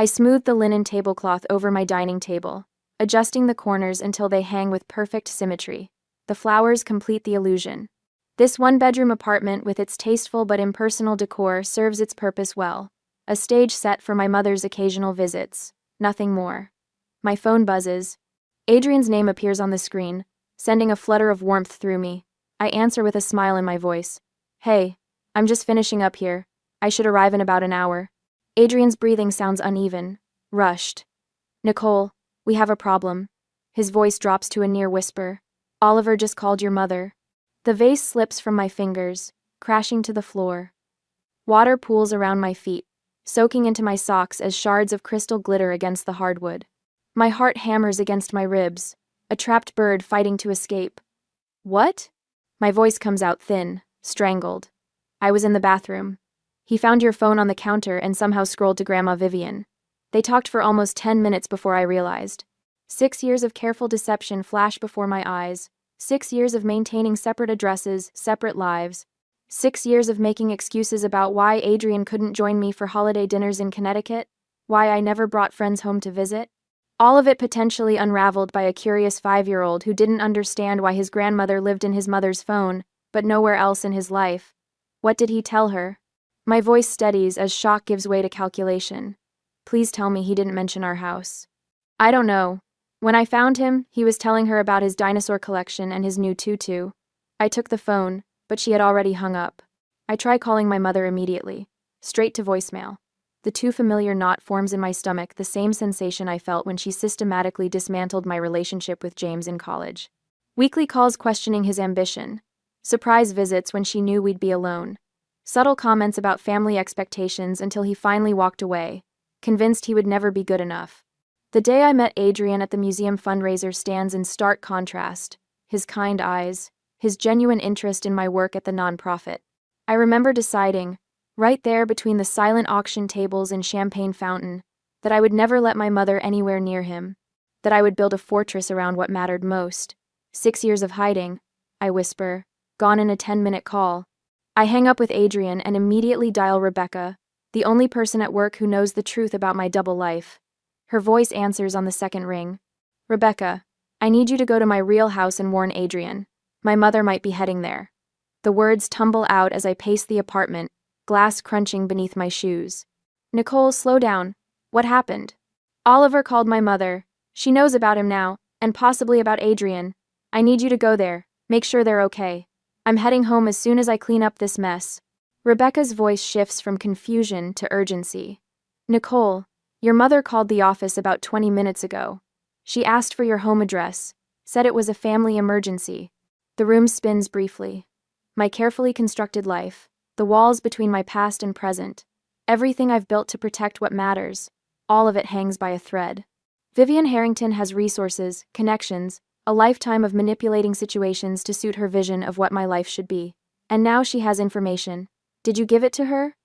I smooth the linen tablecloth over my dining table, adjusting the corners until they hang with perfect symmetry. The flowers complete the illusion. This one-bedroom apartment with its tasteful but impersonal decor serves its purpose well. A stage set for my mother's occasional visits. Nothing more. My phone buzzes. Adrian's name appears on the screen, sending a flutter of warmth through me. I answer with a smile in my voice. Hey, I'm just finishing up here. I should arrive in about an hour. Adrian's breathing sounds uneven, rushed. Nicole, we have a problem. His voice drops to a near whisper. Oliver just called your mother. The vase slips from my fingers, crashing to the floor. Water pools around my feet, soaking into my socks as shards of crystal glitter against the hardwood. My heart hammers against my ribs, a trapped bird fighting to escape. What? My voice comes out thin, strangled. I was in the bathroom. He found your phone on the counter and somehow scrolled to Grandma Vivian. They talked for almost 10 minutes before I realized. 6 years of careful deception flash before my eyes. 6 years of maintaining separate addresses, separate lives. 6 years of making excuses about why Adrian couldn't join me for holiday dinners in Connecticut, why I never brought friends home to visit. All of it potentially unraveled by a curious 5-year-old who didn't understand why his grandmother lived in his mother's phone, but nowhere else in his life. What did he tell her? My voice steadies as shock gives way to calculation. Please tell me he didn't mention our house. I don't know. When I found him, he was telling her about his dinosaur collection and his new tutu. I took the phone, but she had already hung up. I try calling my mother immediately, straight to voicemail. The too familiar knot forms in my stomach, the same sensation I felt when she systematically dismantled my relationship with James in college. Weekly calls questioning his ambition. Surprise visits when she knew we'd be alone. Subtle comments about family expectations until he finally walked away, convinced he would never be good enough. The day I met Adrian at the museum fundraiser stands in stark contrast. His kind eyes, his genuine interest in my work at the nonprofit. I remember deciding, right there between the silent auction tables and champagne fountain, that I would never let my mother anywhere near him, that I would build a fortress around what mattered most. 6 years of hiding, I whisper, gone in a 10-minute call. I hang up with Adrian and immediately dial Rebecca, the only person at work who knows the truth about my double life. Her voice answers on the second ring. Rebecca, I need you to go to my real house and warn Adrian. My mother might be heading there. The words tumble out as I pace the apartment, glass crunching beneath my shoes. Nicole, slow down. What happened? Oliver called my mother. She knows about him now, and possibly about Adrian. I need you to go there, make sure they're okay. I'm heading home as soon as I clean up this mess. Rebecca's voice shifts from confusion to urgency. Nicole, your mother called the office about 20 minutes ago. She asked for your home address, said it was a family emergency. The room spins briefly. My carefully constructed life, the walls between my past and present, everything I've built to protect what matters, all of it hangs by a thread. Vivian Harrington has resources, connections, a lifetime of manipulating situations to suit her vision of what my life should be. And now she has information. Did you give it to her?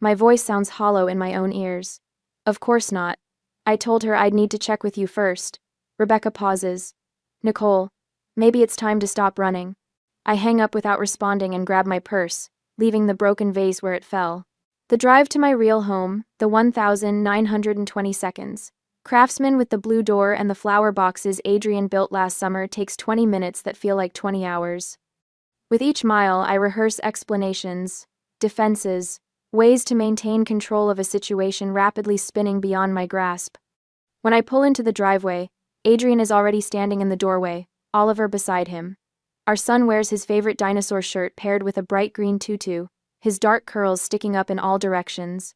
My voice sounds hollow in my own ears. Of course not. I told her I'd need to check with you first. Rebecca pauses. Nicole, maybe it's time to stop running. I hang up without responding and grab my purse, leaving the broken vase where it fell. The drive to my real home, the 1,920 seconds. Craftsman with the blue door and the flower boxes Adrian built last summer takes 20 minutes that feel like 20 hours. With each mile, I rehearse explanations, defenses, ways to maintain control of a situation rapidly spinning beyond my grasp. When I pull into the driveway, Adrian is already standing in the doorway, Oliver beside him. Our son wears his favorite dinosaur shirt paired with a bright green tutu, his dark curls sticking up in all directions.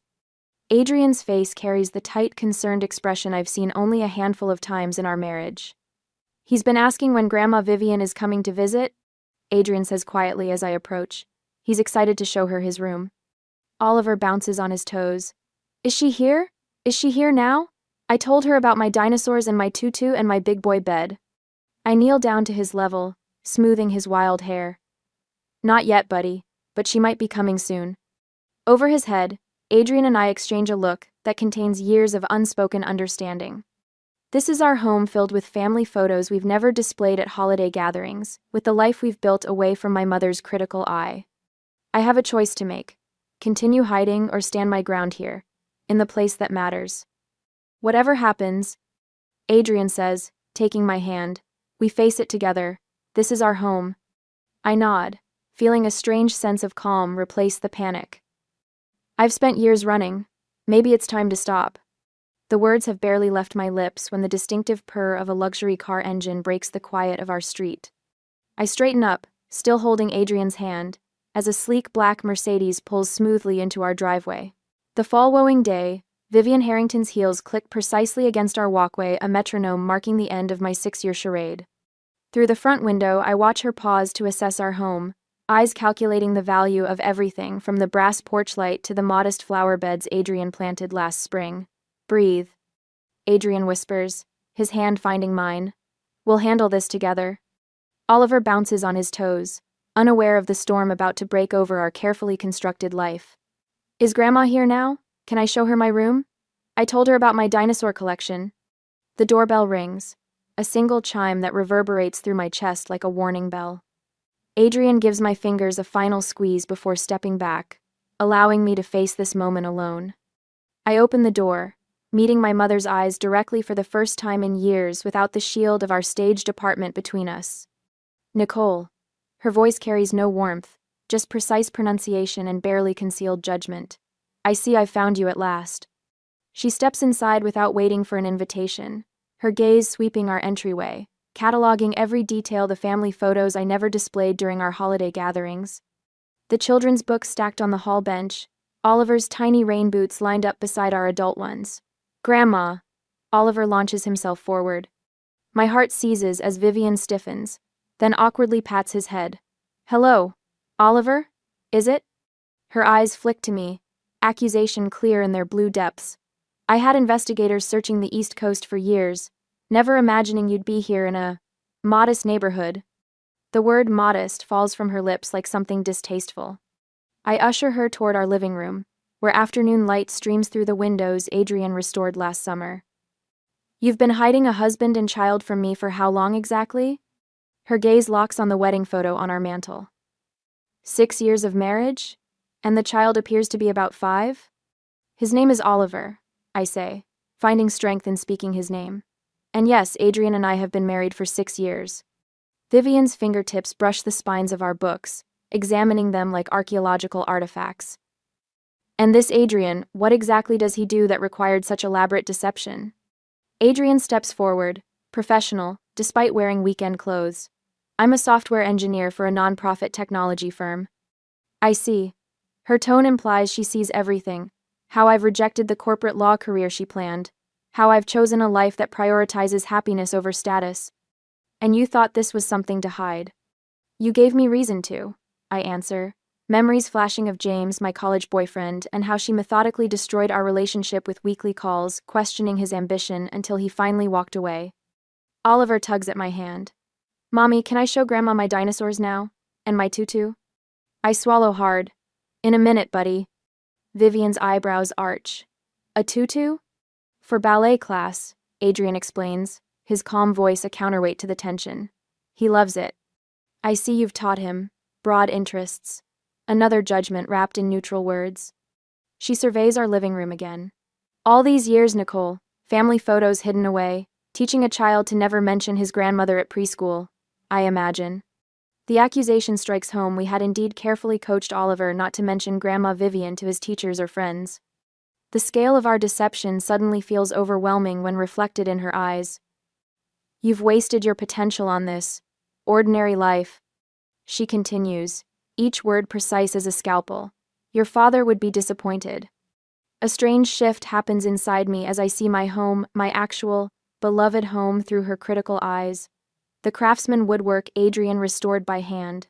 Adrian's face carries the tight, concerned expression I've seen only a handful of times in our marriage. He's been asking when Grandma Vivian is coming to visit, Adrian says quietly as I approach. He's excited to show her his room. Oliver bounces on his toes. Is she here? Is she here now? I told her about my dinosaurs and my tutu and my big boy bed. I kneel down to his level, smoothing his wild hair. Not yet, buddy, but she might be coming soon. Over his head, Adrian and I exchange a look that contains years of unspoken understanding. This is our home filled with family photos we've never displayed at holiday gatherings, with the life we've built away from my mother's critical eye. I have a choice to make. Continue hiding or stand my ground here, in the place that matters. Whatever happens, Adrian says, taking my hand, we face it together. This is our home. I nod, feeling a strange sense of calm replace the panic. I've spent years running. Maybe it's time to stop. The words have barely left my lips when the distinctive purr of a luxury car engine breaks the quiet of our street. I straighten up, still holding Adrian's hand, as a sleek black Mercedes pulls smoothly into our driveway. The following day, Vivian Harrington's heels click precisely against our walkway, a metronome marking the end of my 6-year charade. Through the front window, I watch her pause to assess our home, eyes calculating the value of everything from the brass porch light to the modest flower beds Adrian planted last spring. Breathe, Adrian whispers, his hand finding mine. We'll handle this together. Oliver bounces on his toes, unaware of the storm about to break over our carefully constructed life. Is Grandma here now? Can I show her my room? I told her about my dinosaur collection. The doorbell rings, a single chime that reverberates through my chest like a warning bell. Adrian gives my fingers a final squeeze before stepping back, allowing me to face this moment alone. I open the door, meeting my mother's eyes directly for the first time in years without the shield of our staged apartment between us. Nicole. Her voice carries no warmth, just precise pronunciation and barely concealed judgment. I see I've found you at last. She steps inside without waiting for an invitation, her gaze sweeping our entryway, cataloging every detail, the family photos I never displayed during our holiday gatherings. The children's books stacked on the hall bench, Oliver's tiny rain boots lined up beside our adult ones. Grandma. Oliver launches himself forward. My heart seizes as Vivian stiffens, then awkwardly pats his head. Hello, Oliver? Is it? Her eyes flick to me, accusation clear in their blue depths. I had investigators searching the East Coast for years, never imagining you'd be here in a modest neighborhood. The word modest falls from her lips like something distasteful. I usher her toward our living room, where afternoon light streams through the windows Adrian restored last summer. You've been hiding a husband and child from me for how long exactly? Her gaze locks on the wedding photo on our mantel. 6 years of marriage? And the child appears to be about 5? His name is Oliver, I say, finding strength in speaking his name. And yes, Adrian and I have been married for 6 years. Vivian's fingertips brush the spines of our books, examining them like archaeological artifacts. And this Adrian, what exactly does he do that required such elaborate deception? Adrian steps forward, professional, despite wearing weekend clothes. I'm a software engineer for a nonprofit technology firm. I see. Her tone implies she sees everything, how I've rejected the corporate law career she planned, how I've chosen a life that prioritizes happiness over status. And you thought this was something to hide. You gave me reason to, I answer, memories flashing of James, my college boyfriend, and how she methodically destroyed our relationship with weekly calls, questioning his ambition until he finally walked away. Oliver tugs at my hand. Mommy, can I show Grandma my dinosaurs now? And my tutu? I swallow hard. In a minute, buddy. Vivian's eyebrows arch. A tutu? For ballet class, Adrian explains, his calm voice a counterweight to the tension. He loves it. I see you've taught him. Broad interests. Another judgment wrapped in neutral words. She surveys our living room again. All these years, Nicole, family photos hidden away, teaching a child to never mention his grandmother at preschool, I imagine. The accusation strikes home. We had indeed carefully coached Oliver not to mention Grandma Vivian to his teachers or friends. The scale of our deception suddenly feels overwhelming when reflected in her eyes. You've wasted your potential on this ordinary life. She continues, each word precise as a scalpel. Your father would be disappointed. A strange shift happens inside me as I see my home, my actual, beloved home through her critical eyes. The craftsman woodwork Adrian restored by hand.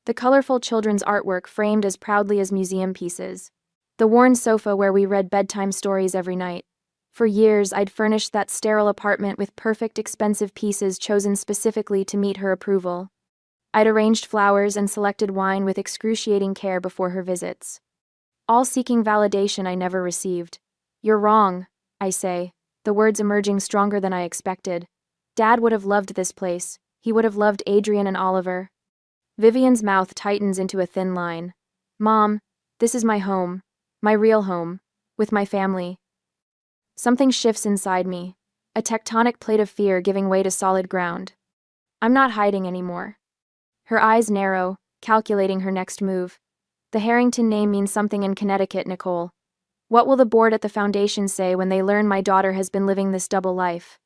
The colorful children's artwork framed as proudly as museum pieces. The worn sofa where we read bedtime stories every night. For years, I'd furnished that sterile apartment with perfect, expensive pieces chosen specifically to meet her approval. I'd arranged flowers and selected wine with excruciating care before her visits. All seeking validation I never received. You're wrong, I say, the words emerging stronger than I expected. Dad would have loved this place. He would have loved Adrian and Oliver. Vivian's mouth tightens into a thin line. Mom, this is my home. My real home. With my family. Something shifts inside me, a tectonic plate of fear giving way to solid ground. I'm not hiding anymore. Her eyes narrow, calculating her next move. The Harrington name means something in Connecticut, Nicole. What will the board at the foundation say when they learn my daughter has been living this double life?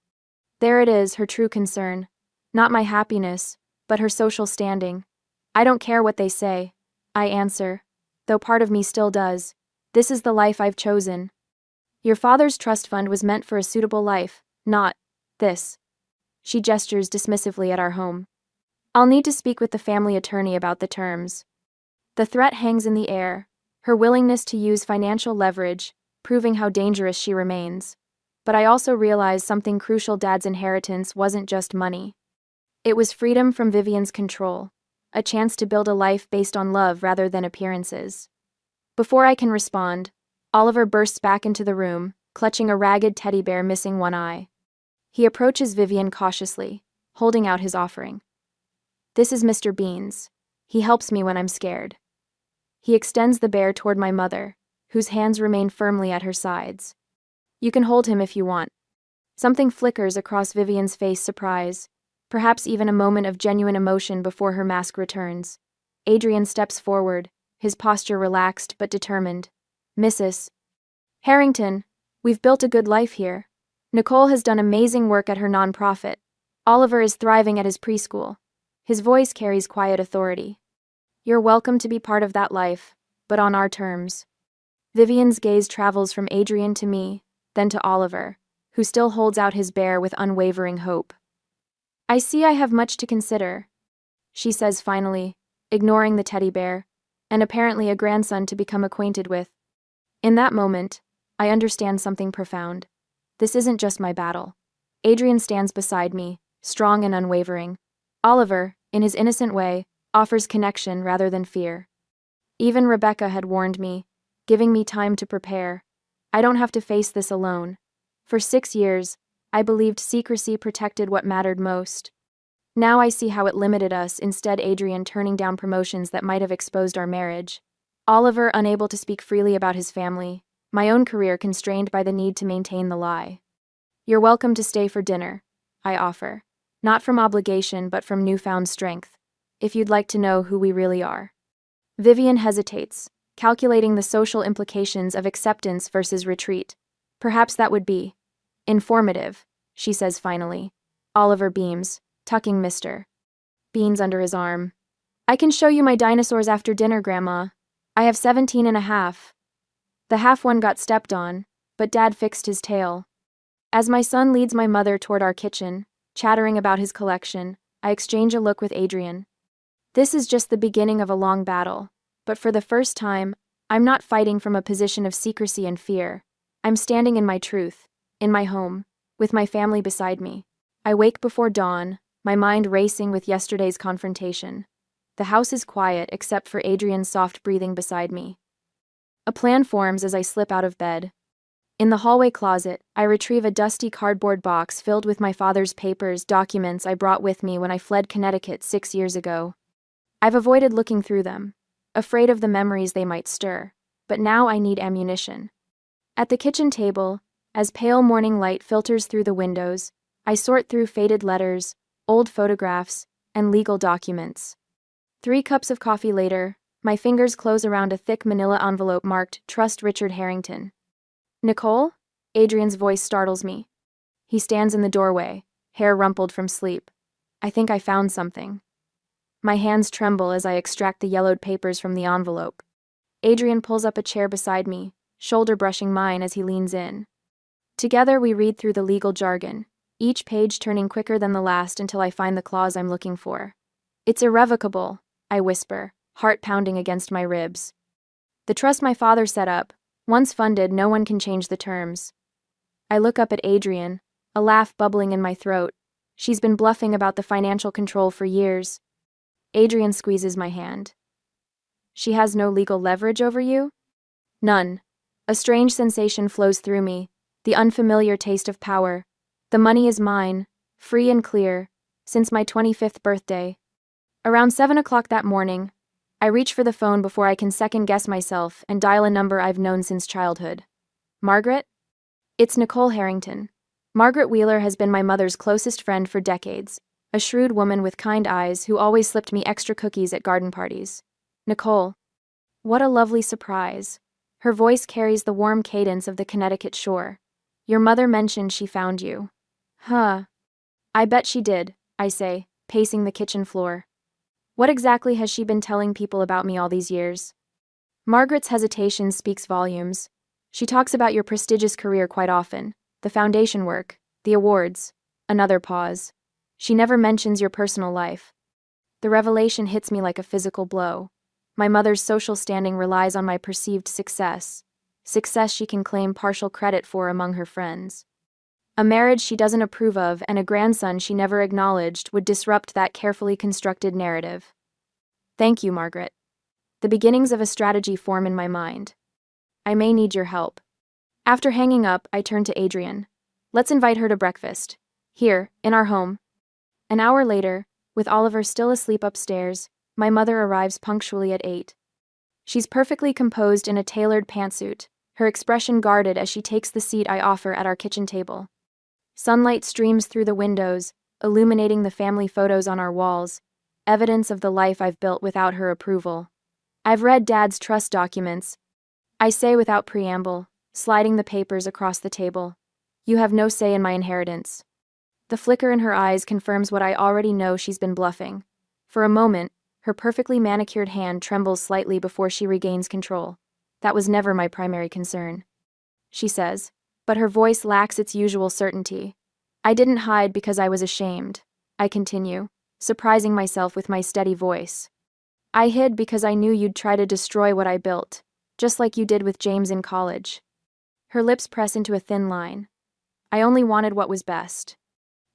There it is, her true concern. Not my happiness, but her social standing. I don't care what they say, I answer, though part of me still does. This is the life I've chosen. Your father's trust fund was meant for a suitable life, not this. She gestures dismissively at our home. I'll need to speak with the family attorney about the terms. The threat hangs in the air, her willingness to use financial leverage, proving how dangerous she remains. But I also realize something crucial: Dad's inheritance wasn't just money. It was freedom from Vivian's control, a chance to build a life based on love rather than appearances. Before I can respond, Oliver bursts back into the room, clutching a ragged teddy bear missing one eye. He approaches Vivian cautiously, holding out his offering. This is Mr. Beans. He helps me when I'm scared. He extends the bear toward my mother, whose hands remain firmly at her sides. You can hold him if you want. Something flickers across Vivian's face: surprise, perhaps even a moment of genuine emotion before her mask returns. Adrian steps forward, his posture relaxed but determined. Mrs. Harrington, we've built a good life here. Nicole has done amazing work at her nonprofit. Oliver is thriving at his preschool. His voice carries quiet authority. You're welcome to be part of that life, but on our terms. Vivian's gaze travels from Adrian to me, then to Oliver, who still holds out his bear with unwavering hope. I see I have much to consider, she says finally, ignoring the teddy bear, and apparently a grandson to become acquainted with. In that moment, I understand something profound. This isn't just my battle. Adrian stands beside me, strong and unwavering. Oliver, in his innocent way, offers connection rather than fear. Even Rebecca had warned me, giving me time to prepare. I don't have to face this alone. For 6 years, I believed secrecy protected what mattered most. Now I see how it limited us, instead Adrian turning down promotions that might have exposed our marriage. Oliver unable to speak freely about his family, my own career constrained by the need to maintain the lie. You're welcome to stay for dinner, I offer. Not from obligation but from newfound strength, if you'd like to know who we really are. Vivian hesitates, calculating the social implications of acceptance versus retreat. Perhaps that would be informative, she says finally. Oliver beams, tucking Mr. Beans under his arm. I can show you my dinosaurs after dinner, Grandma. I have 17 and a half. The half one got stepped on, but Dad fixed his tail. As my son leads my mother toward our kitchen, chattering about his collection, I exchange a look with Adrian. This is just the beginning of a long battle, but for the first time, I'm not fighting from a position of secrecy and fear. I'm standing in my truth, in my home, with my family beside me. I wake before dawn, my mind racing with yesterday's confrontation. The house is quiet except for Adrian's soft breathing beside me. A plan forms as I slip out of bed. In the hallway closet, I retrieve a dusty cardboard box filled with my father's papers, documents I brought with me when I fled Connecticut 6 years ago. I've avoided looking through them, afraid of the memories they might stir, but now I need ammunition. At the kitchen table, as pale morning light filters through the windows, I sort through faded letters, old photographs, and legal documents. 3 cups of coffee later, my fingers close around a thick manila envelope marked Trust Richard Harrington. Nicole? Adrian's voice startles me. He stands in the doorway, hair rumpled from sleep. I think I found something. My hands tremble as I extract the yellowed papers from the envelope. Adrian pulls up a chair beside me, shoulder brushing mine as he leans in. Together we read through the legal jargon, each page turning quicker than the last until I find the clause I'm looking for. It's irrevocable, I whisper, heart pounding against my ribs. The trust my father set up, once funded, no one can change the terms. I look up at Adrian, a laugh bubbling in my throat. She's been bluffing about the financial control for years. Adrian squeezes my hand. She has no legal leverage over you? None. A strange sensation flows through me, the unfamiliar taste of power. The money is mine, free and clear, since my 25th birthday. Around 7 o'clock that morning, I reach for the phone before I can second-guess myself and dial a number I've known since childhood. Margaret? It's Nicole Harrington. Margaret Wheeler has been my mother's closest friend for decades, a shrewd woman with kind eyes who always slipped me extra cookies at garden parties. Nicole. What a lovely surprise. Her voice carries the warm cadence of the Connecticut shore. Your mother mentioned she found you. Huh. I bet she did, I say, pacing the kitchen floor. What exactly has she been telling people about me all these years? Margaret's hesitation speaks volumes. She talks about your prestigious career quite often, the foundation work, the awards. Another pause. She never mentions your personal life. The revelation hits me like a physical blow. My mother's social standing relies on my perceived success she can claim partial credit for among her friends. A marriage she doesn't approve of and a grandson she never acknowledged would disrupt that carefully constructed narrative. Thank you, Margaret. The beginnings of a strategy form in my mind. I may need your help. After hanging up, I turn to Adrian. Let's invite her to breakfast. Here, in our home. An hour later, with Oliver still asleep upstairs, my mother arrives punctually at 8. She's perfectly composed in a tailored pantsuit, her expression guarded as she takes the seat I offer at our kitchen table. Sunlight streams through the windows, illuminating the family photos on our walls, evidence of the life I've built without her approval. I've read Dad's trust documents, I say without preamble, sliding the papers across the table. You have no say in my inheritance. The flicker in her eyes confirms what I already know. She's been bluffing. For a moment, her perfectly manicured hand trembles slightly before she regains control. That was never my primary concern, she says, but her voice lacks its usual certainty. I didn't hide because I was ashamed, I continue, surprising myself with my steady voice. I hid because I knew you'd try to destroy what I built, just like you did with James in college. Her lips press into a thin line. I only wanted what was best.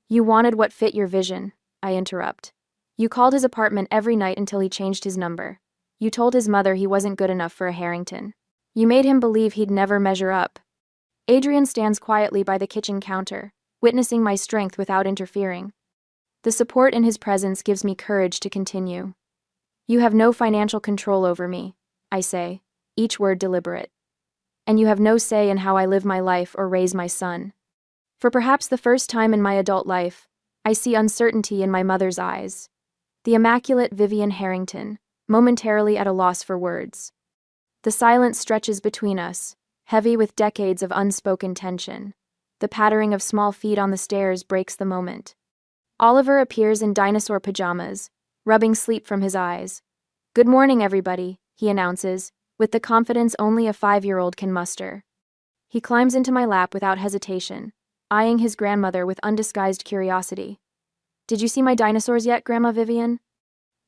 You wanted what fit your vision, I interrupt. You called his apartment every night until he changed his number. You told his mother he wasn't good enough for a Harrington. You made him believe he'd never measure up. Adrian stands quietly by the kitchen counter, witnessing my strength without interfering. The support in his presence gives me courage to continue. You have no financial control over me, I say, each word deliberate. And you have no say in how I live my life or raise my son. For perhaps the first time in my adult life, I see uncertainty in my mother's eyes. The immaculate Vivian Harrington, momentarily at a loss for words. The silence stretches between us, heavy with decades of unspoken tension. The pattering of small feet on the stairs breaks the moment. Oliver appears in dinosaur pajamas, rubbing sleep from his eyes. Good morning, everybody, he announces, with the confidence only a 5-year-old can muster. He climbs into my lap without hesitation, eyeing his grandmother with undisguised curiosity. Did you see my dinosaurs yet, Grandma Vivian?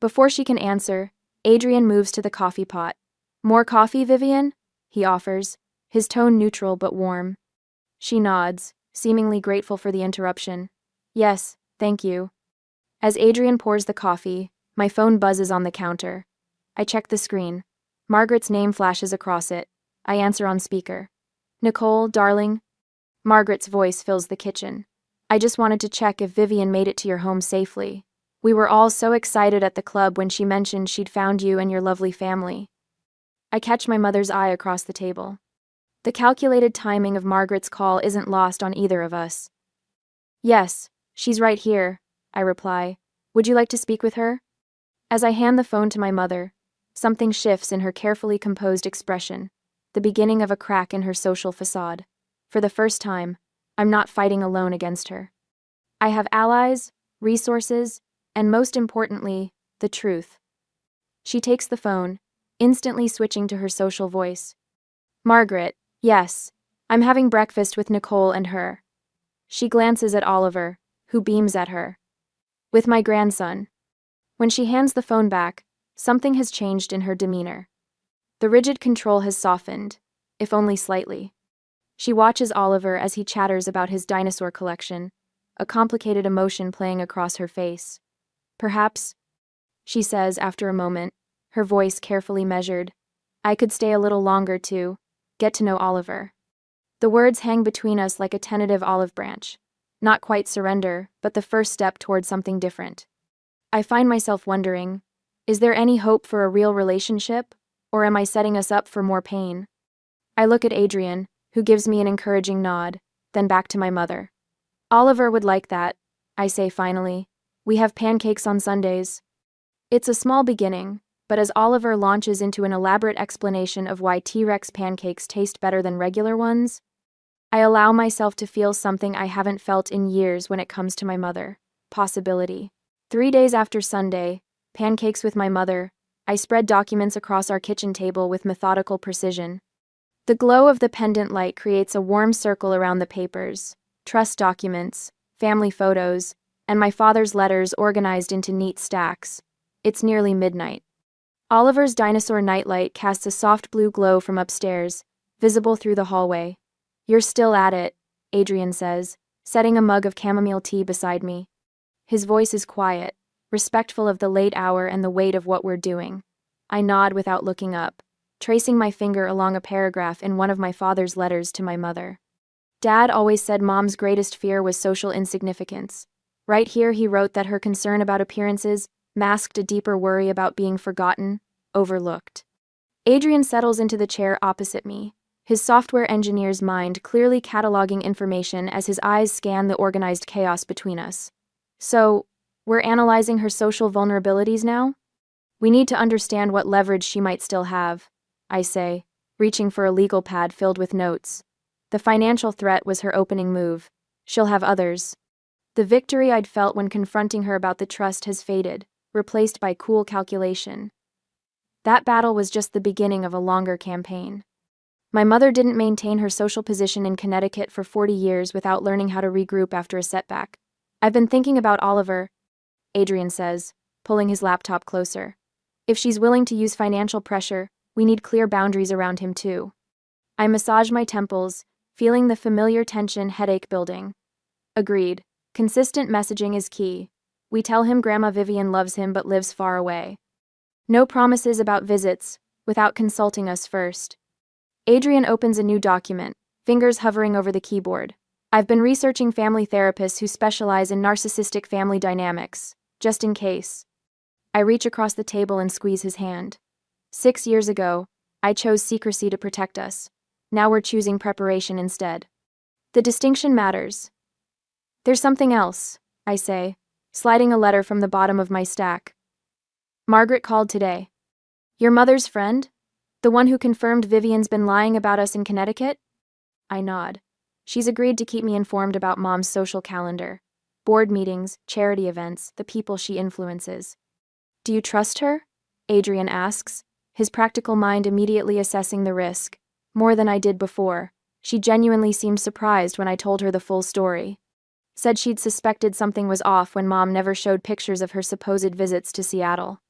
Before she can answer, Adrian moves to the coffee pot. More coffee, Vivian? He offers, his tone neutral but warm. She nods, seemingly grateful for the interruption. Yes, thank you. As Adrian pours the coffee, my phone buzzes on the counter. I check the screen. Margaret's name flashes across it. I answer on speaker. Nicole, darling. Margaret's voice fills the kitchen. I just wanted to check if Vivian made it to your home safely. We were all so excited at the club when she mentioned she'd found you and your lovely family. I catch my mother's eye across the table. The calculated timing of Margaret's call isn't lost on either of us. Yes, she's right here, I reply. Would you like to speak with her? As I hand the phone to my mother, something shifts in her carefully composed expression, the beginning of a crack in her social facade. For the first time, I'm not fighting alone against her. I have allies, resources, and most importantly, the truth. She takes the phone, instantly switching to her social voice. Margaret, yes, I'm having breakfast with Nicole and her. She glances at Oliver, who beams at her. With my grandson. When she hands the phone back, something has changed in her demeanor. The rigid control has softened, if only slightly. She watches Oliver as he chatters about his dinosaur collection, a complicated emotion playing across her face. Perhaps, she says after a moment, her voice carefully measured, I could stay a little longer to get to know Oliver. The words hang between us like a tentative olive branch. Not quite surrender, but the first step toward something different. I find myself wondering, is there any hope for a real relationship, or am I setting us up for more pain? I look at Adrian, who gives me an encouraging nod. then back to my mother. Oliver would like that, I say finally. We have pancakes on Sundays. It's a small beginning, but as Oliver launches into an elaborate explanation of why T-Rex pancakes taste better than regular ones, I allow myself to feel something I haven't felt in years when it comes to my mother. Possibility. 3 days after Sunday, pancakes with my mother, I spread documents across our kitchen table with methodical precision. The glow of the pendant light creates a warm circle around the papers, trust documents, family photos, and my father's letters organized into neat stacks. It's nearly midnight. Oliver's dinosaur nightlight casts a soft blue glow from upstairs, visible through the hallway. You're still at it, Adrian says, setting a mug of chamomile tea beside me. His voice is quiet, respectful of the late hour and the weight of what we're doing. I nod without looking up, tracing my finger along a paragraph in one of my father's letters to my mother. Dad always said Mom's greatest fear was social insignificance. Right here he wrote that her concern about appearances masked a deeper worry about being forgotten, overlooked. Adrian settles into the chair opposite me, his software engineer's mind clearly cataloging information as his eyes scan the organized chaos between us. So, we're analyzing her social vulnerabilities now? We need to understand what leverage she might still have, I say, reaching for a legal pad filled with notes. The financial threat was her opening move. She'll have others. The victory I'd felt when confronting her about the trust has faded, replaced by cool calculation. That battle was just the beginning of a longer campaign. My mother didn't maintain her social position in Connecticut for 40 years without learning how to regroup after a setback. I've been thinking about Oliver, Adrian says, pulling his laptop closer. If she's willing to use financial pressure, we need clear boundaries around him too. I massage my temples, feeling the familiar tension headache building. Agreed. Consistent messaging is key. We tell him Grandma Vivian loves him but lives far away. No promises about visits, without consulting us first. Adrian opens a new document, fingers hovering over the keyboard. I've been researching family therapists who specialize in narcissistic family dynamics, just in case. I reach across the table and squeeze his hand. 6 years ago, I chose secrecy to protect us. Now we're choosing preparation instead. The distinction matters. There's something else, I say, sliding a letter from the bottom of my stack. Margaret called today. Your mother's friend? The one who confirmed Vivian's been lying about us in Connecticut? I nod. She's agreed to keep me informed about Mom's social calendar, board meetings, charity events, the people she influences. Do you trust her? Adrian asks, his practical mind immediately assessing the risk. More than I did before. She genuinely seemed surprised when I told her the full story. Said she'd suspected something was off when Mom never showed pictures of her supposed visits to Seattle.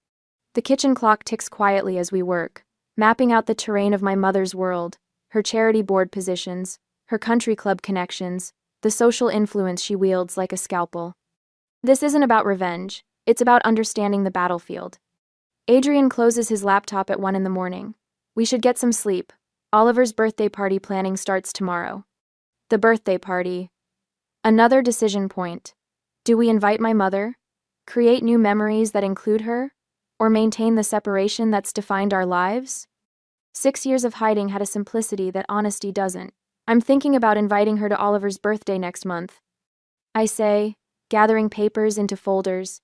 The kitchen clock ticks quietly as we work, mapping out the terrain of my mother's world, her charity board positions, her country club connections, the social influence she wields like a scalpel. This isn't about revenge, it's about understanding the battlefield. Adrian closes his laptop at 1 a.m. We should get some sleep. Oliver's birthday party planning starts tomorrow. The birthday party. Another decision point. Do we invite my mother? Create new memories that include her? Or maintain the separation that's defined our lives? 6 years of hiding had a simplicity that honesty doesn't. I'm thinking about inviting her to Oliver's birthday next month. I say, gathering papers into folders.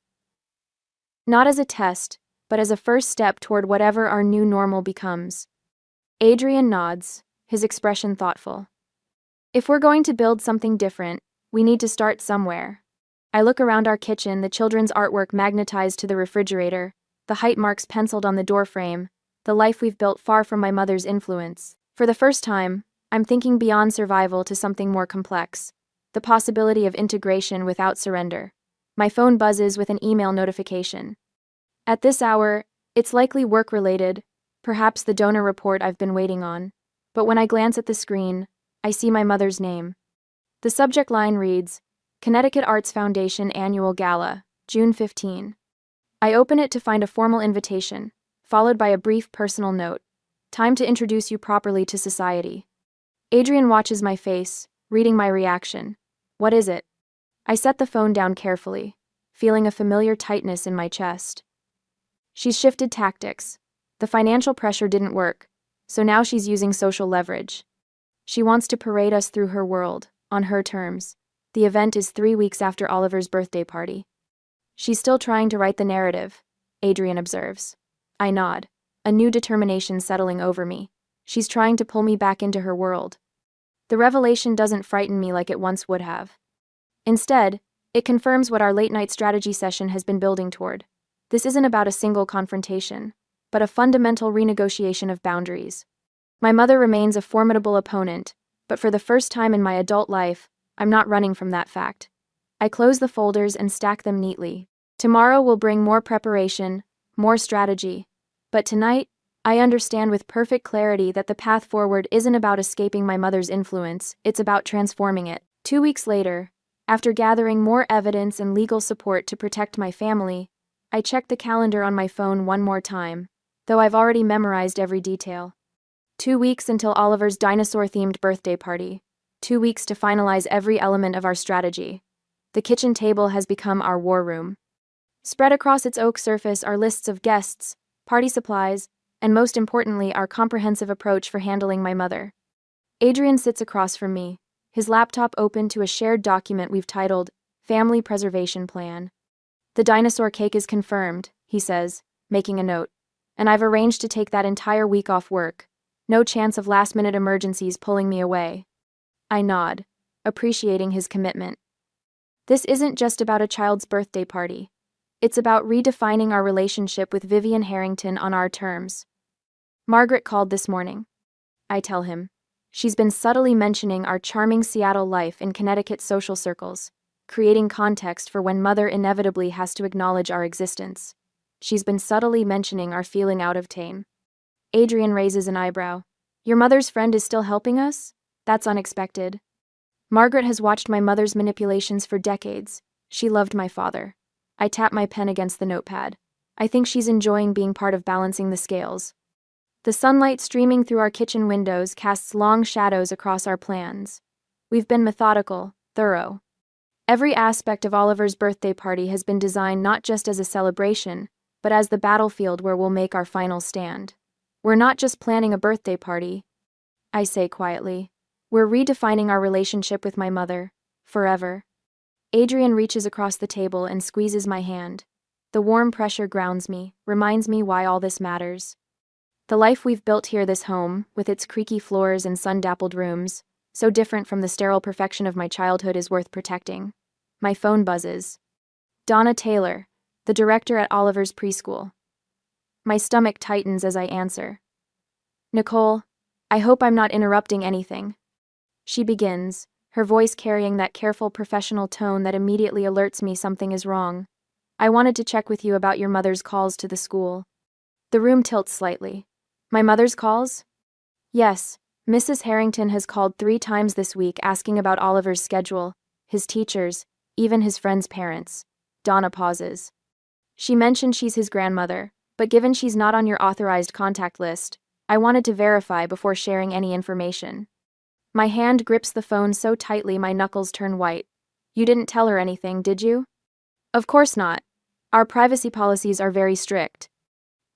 Not as a test, but as a first step toward whatever our new normal becomes. Adrian nods, his expression thoughtful. If we're going to build something different, we need to start somewhere. I look around our kitchen, the children's artwork magnetized to the refrigerator, the height marks penciled on the doorframe, the life we've built far from my mother's influence. For the first time, I'm thinking beyond survival to something more complex. The possibility of integration without surrender. My phone buzzes with an email notification. At this hour, it's likely work-related, perhaps the donor report I've been waiting on. But when I glance at the screen, I see my mother's name. The subject line reads, Connecticut Arts Foundation Annual Gala, June 15. I open it to find a formal invitation, followed by a brief personal note. Time to introduce you properly to society. Adrian watches my face, reading my reaction. What is it? I set the phone down carefully, feeling a familiar tightness in my chest. She's shifted tactics. The financial pressure didn't work, so now she's using social leverage. She wants to parade us through her world, on her terms. The event is 3 weeks after Oliver's birthday party. She's still trying to write the narrative, Adrian observes. I nod, a new determination settling over me. She's trying to pull me back into her world. The revelation doesn't frighten me like it once would have. Instead, it confirms what our late-night strategy session has been building toward. This isn't about a single confrontation, but a fundamental renegotiation of boundaries. My mother remains a formidable opponent, but for the first time in my adult life, I'm not running from that fact. I close the folders and stack them neatly. Tomorrow will bring more preparation, more strategy. But tonight, I understand with perfect clarity that the path forward isn't about escaping my mother's influence, it's about transforming it. 2 weeks later, after gathering more evidence and legal support to protect my family, I checked the calendar on my phone one more time, though I've already memorized every detail. 2 weeks until Oliver's dinosaur-themed birthday party. 2 weeks to finalize every element of our strategy. The kitchen table has become our war room. Spread across its oak surface are lists of guests, party supplies, and most importantly, our comprehensive approach for handling my mother. Adrian sits across from me, his laptop open to a shared document we've titled Family Preservation Plan. The dinosaur cake is confirmed, he says, making a note, and I've arranged to take that entire week off work. No chance of last-minute emergencies pulling me away. I nod, appreciating his commitment. This isn't just about a child's birthday party. It's about redefining our relationship with Vivian Harrington on our terms. Margaret called this morning. I tell him. She's been subtly mentioning our charming Seattle life in Connecticut social circles, creating context for when Mother inevitably has to acknowledge our existence. She's been subtly mentioning our feeling out of tame. Adrian raises an eyebrow. Your mother's friend is still helping us? That's unexpected. Margaret has watched my mother's manipulations for decades. She loved my father. I tap my pen against the notepad. I think she's enjoying being part of balancing the scales. The sunlight streaming through our kitchen windows casts long shadows across our plans. We've been methodical, thorough. Every aspect of Oliver's birthday party has been designed not just as a celebration, but as the battlefield where we'll make our final stand. We're not just planning a birthday party, I say quietly. We're redefining our relationship with my mother, forever. Adrian reaches across the table and squeezes my hand. The warm pressure grounds me, reminds me why all this matters. The life we've built here, this home, with its creaky floors and sun-dappled rooms, so different from the sterile perfection of my childhood, is worth protecting. My phone buzzes. Donna Taylor, the director at Oliver's preschool. My stomach tightens as I answer. Nicole, I hope I'm not interrupting anything. She begins, her voice carrying that careful professional tone that immediately alerts me something is wrong. I wanted to check with you about your mother's calls to the school. The room tilts slightly. My mother's calls? Yes, Mrs. Harrington has called 3 times this week asking about Oliver's schedule, his teachers, even his friends' parents. Donna pauses. She mentioned she's his grandmother, but given she's not on your authorized contact list, I wanted to verify before sharing any information. My hand grips the phone so tightly my knuckles turn white. You didn't tell her anything, did you? Of course not. Our privacy policies are very strict.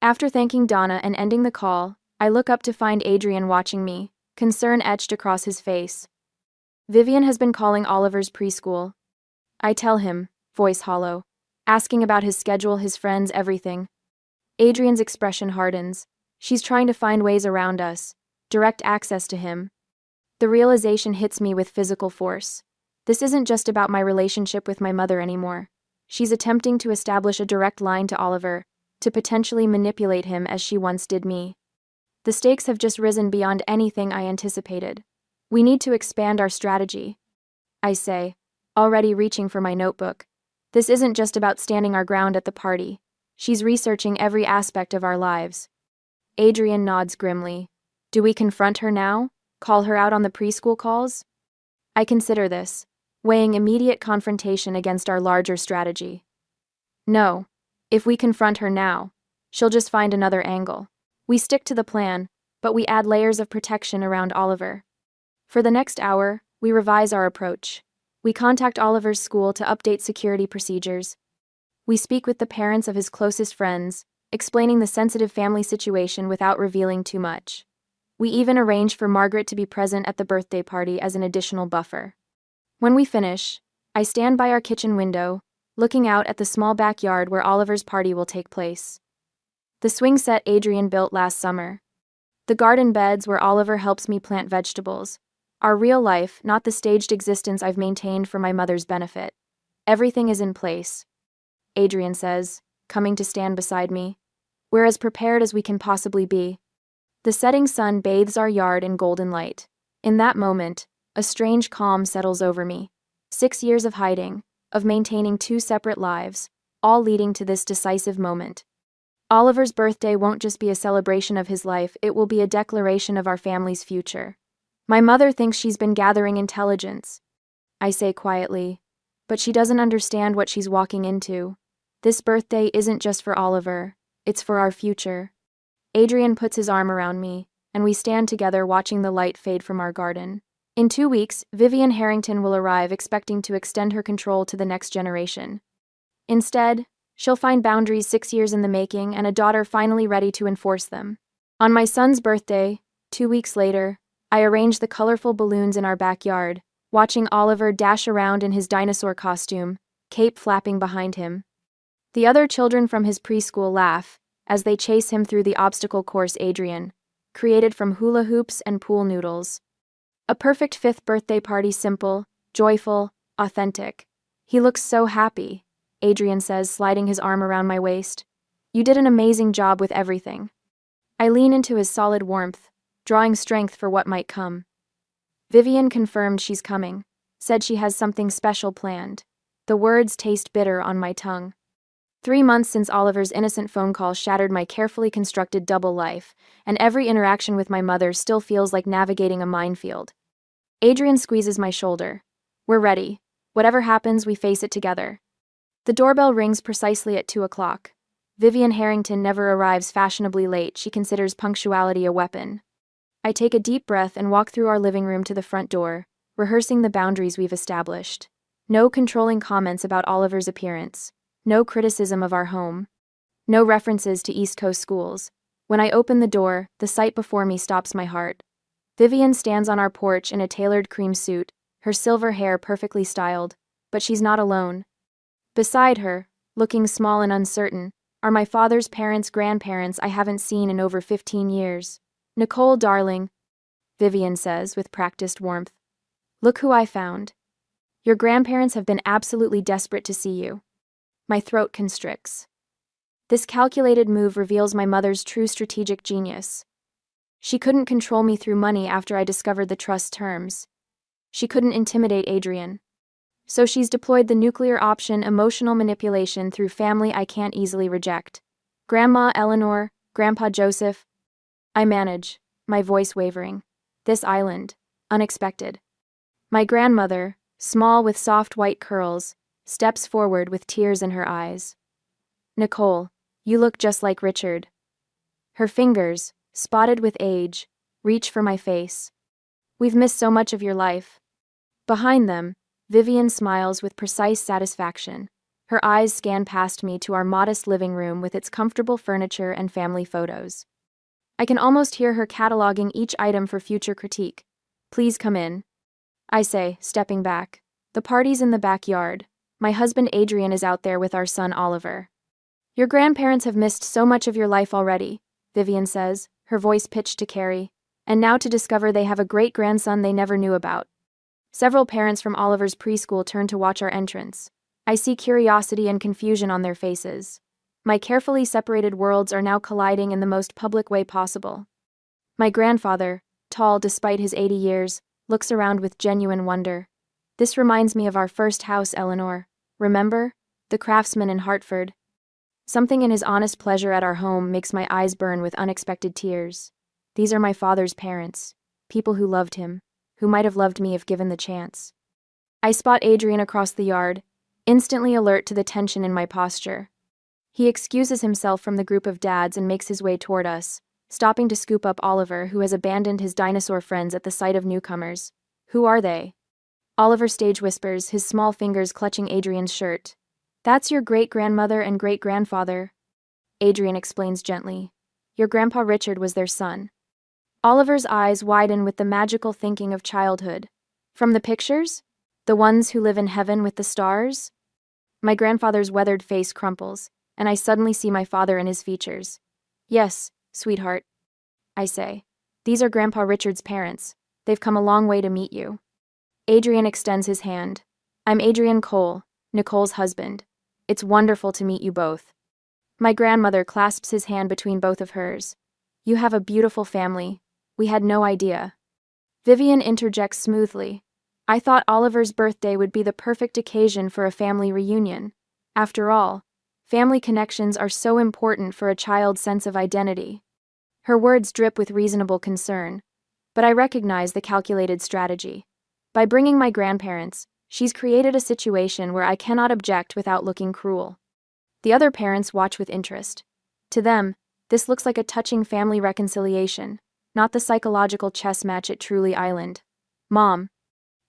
After thanking Donna and ending the call, I look up to find Adrian watching me, concern etched across his face. Vivian has been calling Oliver's preschool. I tell him, voice hollow, asking about his schedule, his friends, everything. Adrian's expression hardens. She's trying to find ways around us, direct access to him. The realization hits me with physical force. This isn't just about my relationship with my mother anymore. She's attempting to establish a direct line to Oliver, to potentially manipulate him as she once did me. The stakes have just risen beyond anything I anticipated. We need to expand our strategy, I say, already reaching for my notebook. This isn't just about standing our ground at the party. She's researching every aspect of our lives. Adrian nods grimly. Do we confront her now? Call her out on the preschool calls? I consider this, weighing immediate confrontation against our larger strategy. No. If we confront her now, she'll just find another angle. We stick to the plan, but we add layers of protection around Oliver. For the next hour, we revise our approach. We contact Oliver's school to update security procedures. We speak with the parents of his closest friends, explaining the sensitive family situation without revealing too much. We even arrange for Margaret to be present at the birthday party as an additional buffer. When we finish, I stand by our kitchen window, looking out at the small backyard where Oliver's party will take place. The swing set Adrian built last summer. The garden beds where Oliver helps me plant vegetables. Our real life, not the staged existence I've maintained for my mother's benefit. Everything is in place, Adrian says, coming to stand beside me. We're as prepared as we can possibly be. The setting sun bathes our yard in golden light. In that moment, a strange calm settles over me. 6 years of hiding, of maintaining 2 separate lives, all leading to this decisive moment. Oliver's birthday won't just be a celebration of his life, it will be a declaration of our family's future. My mother thinks she's been gathering intelligence, I say quietly, but she doesn't understand what she's walking into. This birthday isn't just for Oliver, it's for our future. Adrian puts his arm around me, and we stand together watching the light fade from our garden. In 2 weeks, Vivian Harrington will arrive expecting to extend her control to the next generation. Instead, she'll find boundaries 6 years in the making and a daughter finally ready to enforce them. On my son's birthday, 2 weeks later, I arrange the colorful balloons in our backyard, watching Oliver dash around in his dinosaur costume, cape flapping behind him. The other children from his preschool laugh as they chase him through the obstacle course Adrian created from hula hoops and pool noodles. A perfect 5th birthday party, simple, joyful, authentic. He looks so happy, Adrian says, sliding his arm around my waist. You did an amazing job with everything. I lean into his solid warmth, drawing strength for what might come. Vivian confirmed she's coming, said she has something special planned. The words taste bitter on my tongue. 3 months since Oliver's innocent phone call shattered my carefully constructed double life, and every interaction with my mother still feels like navigating a minefield. Adrian squeezes my shoulder. We're ready. Whatever happens, we face it together. The doorbell rings precisely at 2 o'clock. Vivian Harrington never arrives fashionably late. She considers punctuality a weapon. I take a deep breath and walk through our living room to the front door, rehearsing the boundaries we've established. No controlling comments about Oliver's appearance. No criticism of our home. No references to East Coast schools. When I open the door, the sight before me stops my heart. Vivian stands on our porch in a tailored cream suit, her silver hair perfectly styled, but she's not alone. Beside her, looking small and uncertain, are my father's parents, grandparents I haven't seen in over 15 years. Nicole, darling, Vivian says with practiced warmth. Look who I found. Your grandparents have been absolutely desperate to see you. My throat constricts. This calculated move reveals my mother's true strategic genius. She couldn't control me through money after I discovered the trust terms. She couldn't intimidate Adrian. So she's deployed the nuclear option, emotional manipulation through family I can't easily reject. Grandma Eleanor, Grandpa Joseph. I manage, my voice wavering. This island, unexpected. My grandmother, small with soft white curls, steps forward with tears in her eyes. Nicole, you look just like Richard. Her fingers, spotted with age, reach for my face. We've missed so much of your life. Behind them, Vivian smiles with precise satisfaction. Her eyes scan past me to our modest living room with its comfortable furniture and family photos. I can almost hear her cataloging each item for future critique. Please come in, I say, stepping back. The party's in the backyard. My husband Adrian is out there with our son Oliver. Your grandparents have missed so much of your life already, Vivian says, her voice pitched to Carrie, and now to discover they have a great-grandson they never knew about. Several parents from Oliver's preschool turn to watch our entrance. I see curiosity and confusion on their faces. My carefully separated worlds are now colliding in the most public way possible. My grandfather, tall despite his 80 years, looks around with genuine wonder. This reminds me of our first house, Eleanor. Remember? The craftsman in Hartford. Something in his honest pleasure at our home makes my eyes burn with unexpected tears. These are my father's parents, people who loved him, who might have loved me if given the chance. I spot Adrian across the yard, instantly alert to the tension in my posture. He excuses himself from the group of dads and makes his way toward us, stopping to scoop up Oliver, who has abandoned his dinosaur friends at the sight of newcomers. Who are they? Oliver stage whispers, his small fingers clutching Adrian's shirt. That's your great-grandmother and great-grandfather. Adrian explains gently. Your grandpa Richard was their son. Oliver's eyes widen with the magical thinking of childhood. From the pictures? The ones who live in heaven with the stars? My grandfather's weathered face crumples, and I suddenly see my father in his features. Yes, sweetheart, I say. These are Grandpa Richard's parents. They've come a long way to meet you. Adrian extends his hand. I'm Adrian Cole, Nicole's husband. It's wonderful to meet you both. My grandmother clasps his hand between both of hers. You have a beautiful family. We had no idea. Vivian interjects smoothly. I thought Oliver's birthday would be the perfect occasion for a family reunion. After all, family connections are so important for a child's sense of identity. Her words drip with reasonable concern, but I recognize the calculated strategy. By bringing my grandparents, she's created a situation where I cannot object without looking cruel. The other parents watch with interest. To them, this looks like a touching family reconciliation, not the psychological chess match at Truly Island. Mom,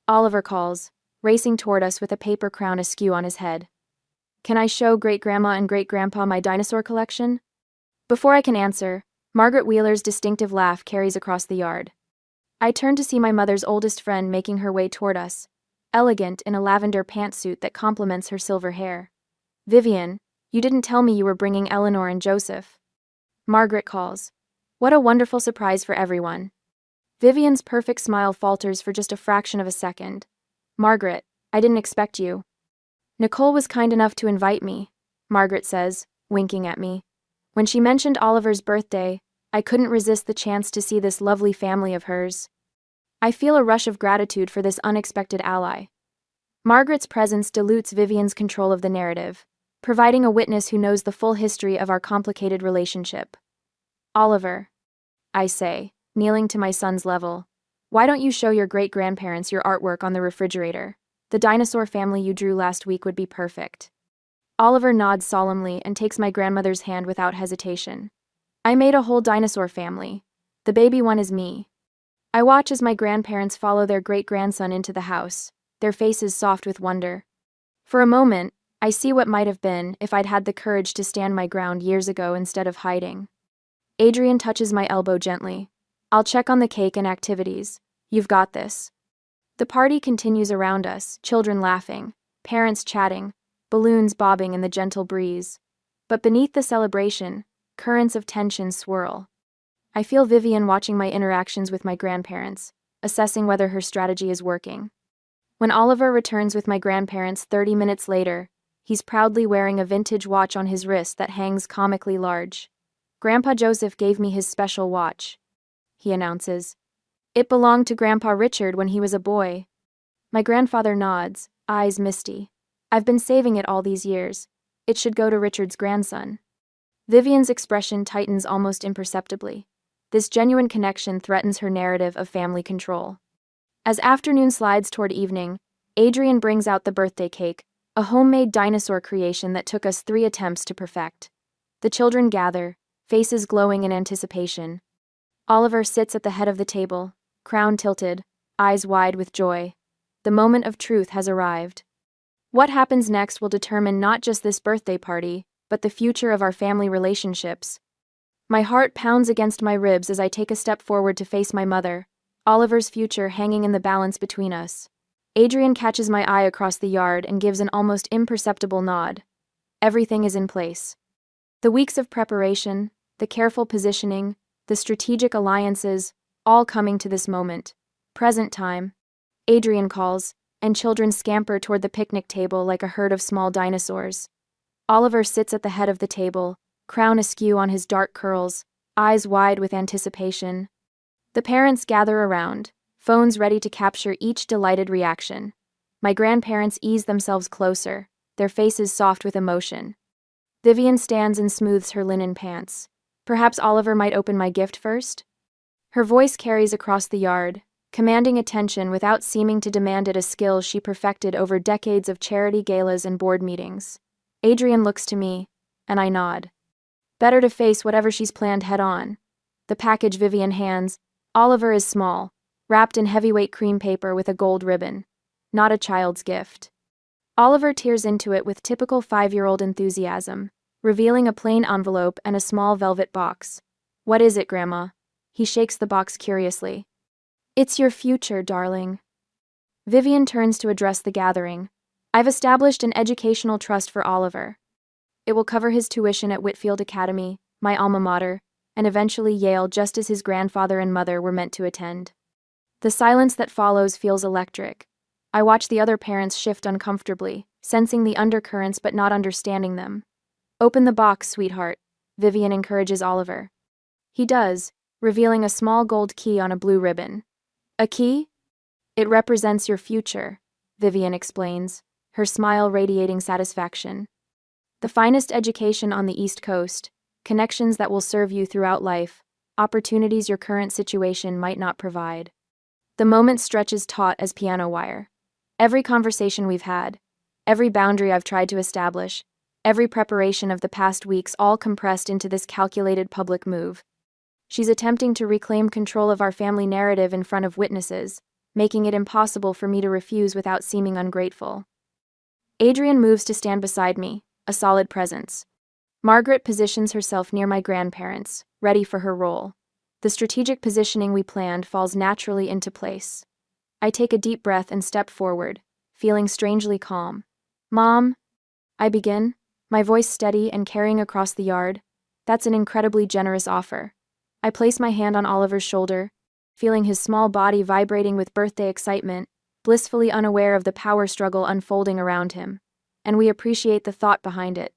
Oliver calls, racing toward us with a paper crown askew on his head. Can I show great-grandma and great-grandpa my dinosaur collection? Before I can answer, Margaret Wheeler's distinctive laugh carries across the yard. I turn to see my mother's oldest friend making her way toward us, elegant in a lavender pantsuit that complements her silver hair. Vivian, you didn't tell me you were bringing Eleanor and Joseph. Margaret calls. What a wonderful surprise for everyone. Vivian's perfect smile falters for just a fraction of a second. Margaret, I didn't expect you. Nicole was kind enough to invite me, Margaret says, winking at me. When she mentioned Oliver's birthday, I couldn't resist the chance to see this lovely family of hers. I feel a rush of gratitude for this unexpected ally. Margaret's presence dilutes Vivian's control of the narrative, providing a witness who knows the full history of our complicated relationship. Oliver, I say, kneeling to my son's level, why don't you show your great-grandparents your artwork on the refrigerator? The dinosaur family you drew last week would be perfect. Oliver nods solemnly and takes my grandmother's hand without hesitation. I made a whole dinosaur family. The baby one is me. I watch as my grandparents follow their great-grandson into the house, their faces soft with wonder. For a moment, I see what might have been if I'd had the courage to stand my ground years ago instead of hiding. Adrian touches my elbow gently. I'll check on the cake and activities. You've got this. The party continues around us, children laughing, parents chatting, balloons bobbing in the gentle breeze. But beneath the celebration, currents of tension swirl. I feel Vivian watching my interactions with my grandparents, assessing whether her strategy is working. When Oliver returns with my grandparents 30 minutes later, he's proudly wearing a vintage watch on his wrist that hangs comically large. Grandpa Joseph gave me his special watch, he announces. It belonged to Grandpa Richard when he was a boy. My grandfather nods, eyes misty. I've been saving it all these years. It should go to Richard's grandson. Vivian's expression tightens almost imperceptibly. This genuine connection threatens her narrative of family control. As afternoon slides toward evening, Adrian brings out the birthday cake, a homemade dinosaur creation that took us 3 attempts to perfect. The children gather, faces glowing in anticipation. Oliver sits at the head of the table, crown tilted, eyes wide with joy. The moment of truth has arrived. What happens next will determine not just this birthday party, but the future of our family relationships. My heart pounds against my ribs as I take a step forward to face my mother, Oliver's future hanging in the balance between us. Adrian catches my eye across the yard and gives an almost imperceptible nod. Everything is in place. The weeks of preparation, the careful positioning, the strategic alliances, all coming to this moment. Present time. Adrian calls, and children scamper toward the picnic table like a herd of small dinosaurs. Oliver sits at the head of the table, crown askew on his dark curls, eyes wide with anticipation. The parents gather around, phones ready to capture each delighted reaction. My grandparents ease themselves closer, their faces soft with emotion. Vivian stands and smooths her linen pants. Perhaps Oliver might open my gift first? Her voice carries across the yard, commanding attention without seeming to demand it, a skill she perfected over decades of charity galas and board meetings. Adrian looks to me, and I nod. Better to face whatever she's planned head-on. The package Vivian hands, Oliver is small, wrapped in heavyweight cream paper with a gold ribbon. Not a child's gift. Oliver tears into it with typical 5-year-old enthusiasm, revealing a plain envelope and a small velvet box. What is it, Grandma? He shakes the box curiously. It's your future, darling. Vivian turns to address the gathering. I've established an educational trust for Oliver. It will cover his tuition at Whitfield Academy, my alma mater, and eventually Yale, just as his grandfather and mother were meant to attend. The silence that follows feels electric. I watch the other parents shift uncomfortably, sensing the undercurrents but not understanding them. Open the box, sweetheart, Vivian encourages Oliver. He does, revealing a small gold key on a blue ribbon. A key? It represents your future, Vivian explains, her smile radiating satisfaction. The finest education on the East Coast, connections that will serve you throughout life, opportunities your current situation might not provide. The moment stretches taut as piano wire. Every conversation we've had, every boundary I've tried to establish, every preparation of the past weeks, all compressed into this calculated public move. She's attempting to reclaim control of our family narrative in front of witnesses, making it impossible for me to refuse without seeming ungrateful. Adrian moves to stand beside me, a solid presence. Margaret positions herself near my grandparents, ready for her role. The strategic positioning we planned falls naturally into place. I take a deep breath and step forward, feeling strangely calm. Mom, I begin, my voice steady and carrying across the yard. That's an incredibly generous offer. I place my hand on Oliver's shoulder, feeling his small body vibrating with birthday excitement, blissfully unaware of the power struggle unfolding around him. And we appreciate the thought behind it.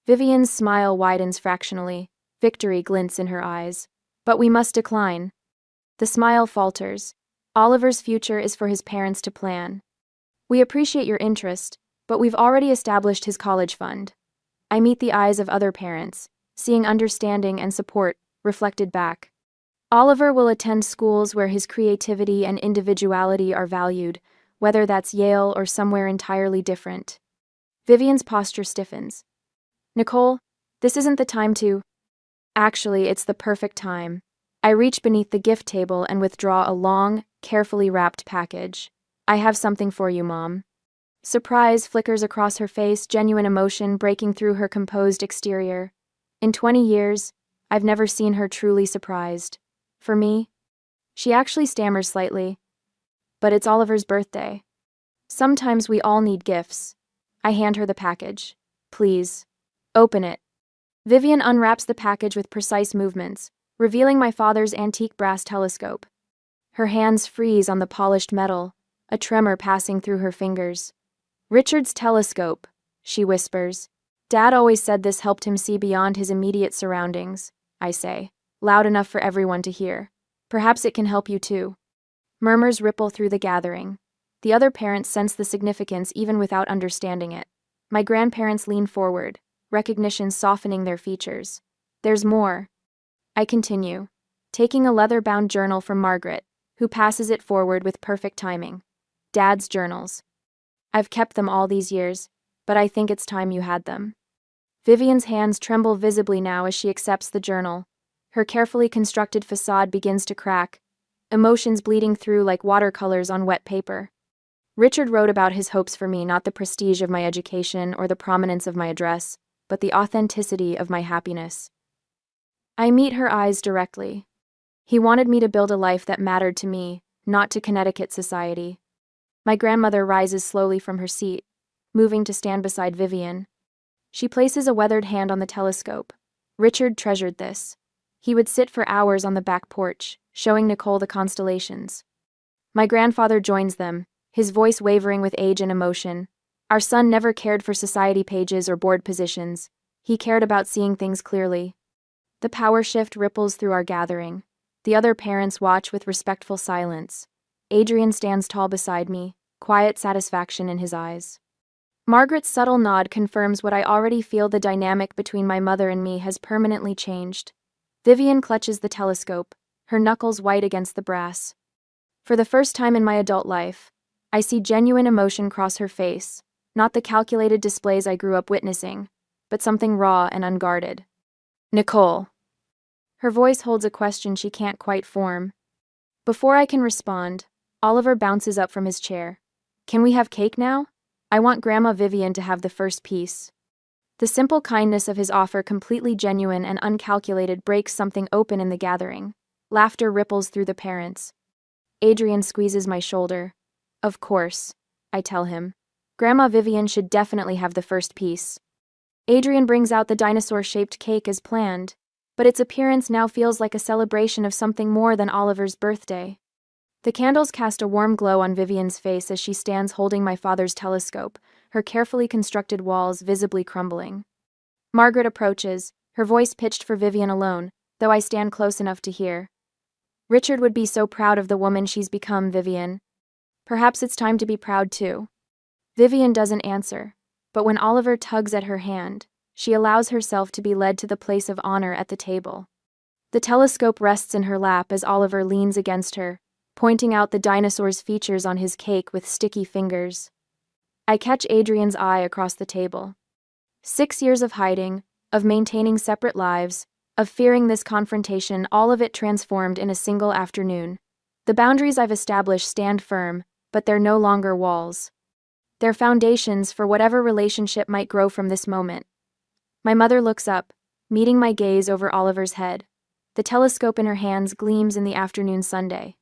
Vivian's smile widens fractionally, victory glints in her eyes. But we must decline. The smile falters. Oliver's future is for his parents to plan. We appreciate your interest, but we've already established his college fund. I meet the eyes of other parents, seeing understanding and support reflected back. Oliver will attend schools where his creativity and individuality are valued, whether that's Yale or somewhere entirely different. Vivian's posture stiffens. Nicole, this isn't the time to... Actually, it's the perfect time. I reach beneath the gift table and withdraw a long, carefully wrapped package. I have something for you, Mom. Surprise flickers across her face, genuine emotion breaking through her composed exterior. In 20 years, I've never seen her truly surprised. For me, she actually stammers slightly. But it's Oliver's birthday. Sometimes we all need gifts. I hand her the package. Please, open it. Vivian unwraps the package with precise movements, revealing my father's antique brass telescope. Her hands freeze on the polished metal, a tremor passing through her fingers. Richard's telescope, she whispers. Dad always said this helped him see beyond his immediate surroundings, I say, loud enough for everyone to hear. Perhaps it can help you too. Murmurs ripple through the gathering. The other parents sense the significance even without understanding it. My grandparents lean forward, recognition softening their features. There's more. I continue, taking a leather-bound journal from Margaret, who passes it forward with perfect timing. Dad's journals. I've kept them all these years, but I think it's time you had them. Vivian's hands tremble visibly now as she accepts the journal. Her carefully constructed facade begins to crack, emotions bleeding through like watercolors on wet paper. Richard wrote about his hopes for me, not the prestige of my education or the prominence of my address, but the authenticity of my happiness. I meet her eyes directly. He wanted me to build a life that mattered to me, not to Connecticut society. My grandmother rises slowly from her seat, moving to stand beside Vivian. She places a weathered hand on the telescope. Richard treasured this. He would sit for hours on the back porch, showing Nicole the constellations. My grandfather joins them, his voice wavering with age and emotion. Our son never cared for society pages or board positions. He cared about seeing things clearly. The power shift ripples through our gathering. The other parents watch with respectful silence. Adrian stands tall beside me, quiet satisfaction in his eyes. Margaret's subtle nod confirms what I already feel: the dynamic between my mother and me has permanently changed. Vivian clutches the telescope, her knuckles white against the brass. For the first time in my adult life, I see genuine emotion cross her face, not the calculated displays I grew up witnessing, but something raw and unguarded. Nicole. Her voice holds a question she can't quite form. Before I can respond, Oliver bounces up from his chair. Can we have cake now? I want Grandma Vivian to have the first piece. The simple kindness of his offer, completely genuine and uncalculated, breaks something open in the gathering. Laughter ripples through the parents. Adrian squeezes my shoulder. Of course, I tell him. Grandma Vivian should definitely have the first piece. Adrian brings out the dinosaur-shaped cake as planned, but its appearance now feels like a celebration of something more than Oliver's birthday. The candles cast a warm glow on Vivian's face as she stands holding my father's telescope, her carefully constructed walls visibly crumbling. Margaret approaches, her voice pitched for Vivian alone, though I stand close enough to hear. Richard would be so proud of the woman she's become, Vivian. Perhaps it's time to be proud too. Vivian doesn't answer, but when Oliver tugs at her hand, she allows herself to be led to the place of honor at the table. The telescope rests in her lap as Oliver leans against her, pointing out the dinosaur's features on his cake with sticky fingers. I catch Adrian's eye across the table. 6 years of hiding, of maintaining separate lives, of fearing this confrontation, all of it transformed in a single afternoon. The boundaries I've established stand firm, but they're no longer walls. They're foundations for whatever relationship might grow from this moment. My mother looks up, meeting my gaze over Oliver's head. The telescope in her hands gleams in the afternoon sunday.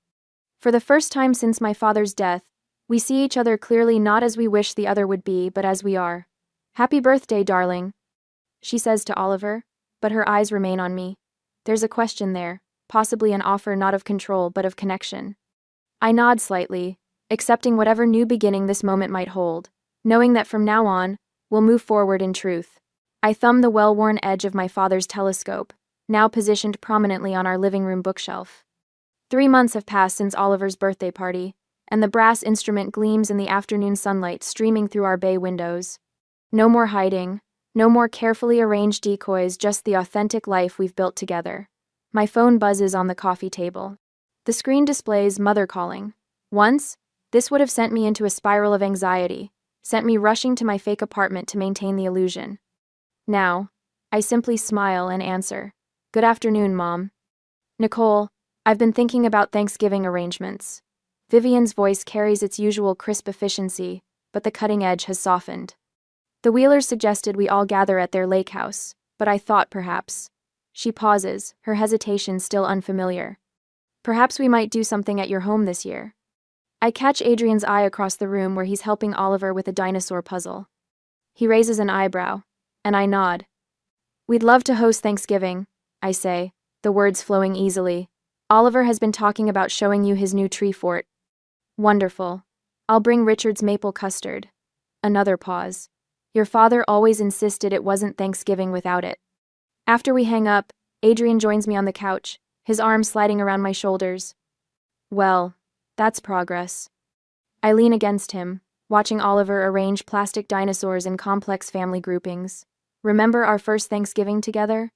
For the first time since my father's death, we see each other clearly, not as we wish the other would be, but as we are. "Happy birthday, darling," she says to Oliver, but her eyes remain on me. There's a question there, possibly an offer not of control but of connection. I nod slightly, accepting whatever new beginning this moment might hold, knowing that from now on, we'll move forward in truth. I thumb the well-worn edge of my father's telescope, now positioned prominently on our living room bookshelf. 3 months have passed since Oliver's birthday party, and the brass instrument gleams in the afternoon sunlight streaming through our bay windows. No more hiding, no more carefully arranged decoys, just the authentic life we've built together. My phone buzzes on the coffee table. The screen displays mother calling. Once, this would have sent me into a spiral of anxiety, sent me rushing to my fake apartment to maintain the illusion. Now, I simply smile and answer, "Good afternoon, Mom." "Nicole, I've been thinking about Thanksgiving arrangements." Vivian's voice carries its usual crisp efficiency, but the cutting edge has softened. "The Wheelers suggested we all gather at their lake house, but I thought perhaps." She pauses, her hesitation still unfamiliar. "Perhaps we might do something at your home this year." I catch Adrian's eye across the room where he's helping Oliver with a dinosaur puzzle. He raises an eyebrow, and I nod. "We'd love to host Thanksgiving," I say, the words flowing easily. "Oliver has been talking about showing you his new tree fort." "Wonderful. I'll bring Richard's maple custard." Another pause. "Your father always insisted it wasn't Thanksgiving without it." After we hang up, Adrian joins me on the couch, his arms sliding around my shoulders. "Well, that's progress." I lean against him, watching Oliver arrange plastic dinosaurs in complex family groupings. "Remember our first Thanksgiving together?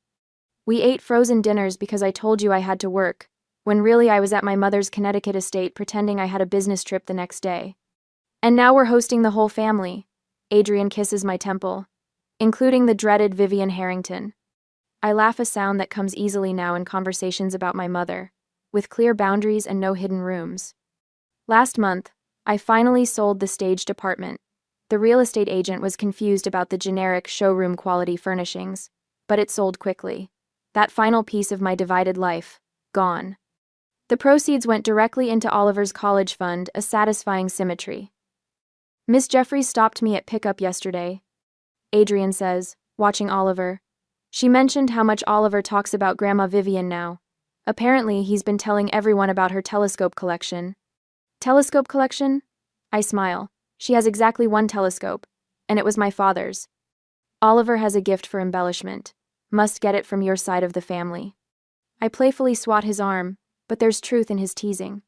We ate frozen dinners because I told you I had to work, when really I was at my mother's Connecticut estate pretending I had a business trip the next day. And now we're hosting the whole family." Adrian kisses my temple, "including the dreaded Vivian Harrington." I laugh, a sound that comes easily now in conversations about my mother, with clear boundaries and no hidden rooms. Last month, I finally sold the staged apartment. The real estate agent was confused about the generic showroom quality furnishings, but it sold quickly. That final piece of my divided life, gone. The proceeds went directly into Oliver's college fund, a satisfying symmetry. "Miss Jeffries stopped me at pickup yesterday," Adrian says, watching Oliver. "She mentioned how much Oliver talks about Grandma Vivian now. Apparently, he's been telling everyone about her telescope collection." "Telescope collection?" I smile. "She has exactly one telescope, and it was my father's." "Oliver has a gift for embellishment. Must get it from your side of the family." I playfully swat his arm, but there's truth in his teasing.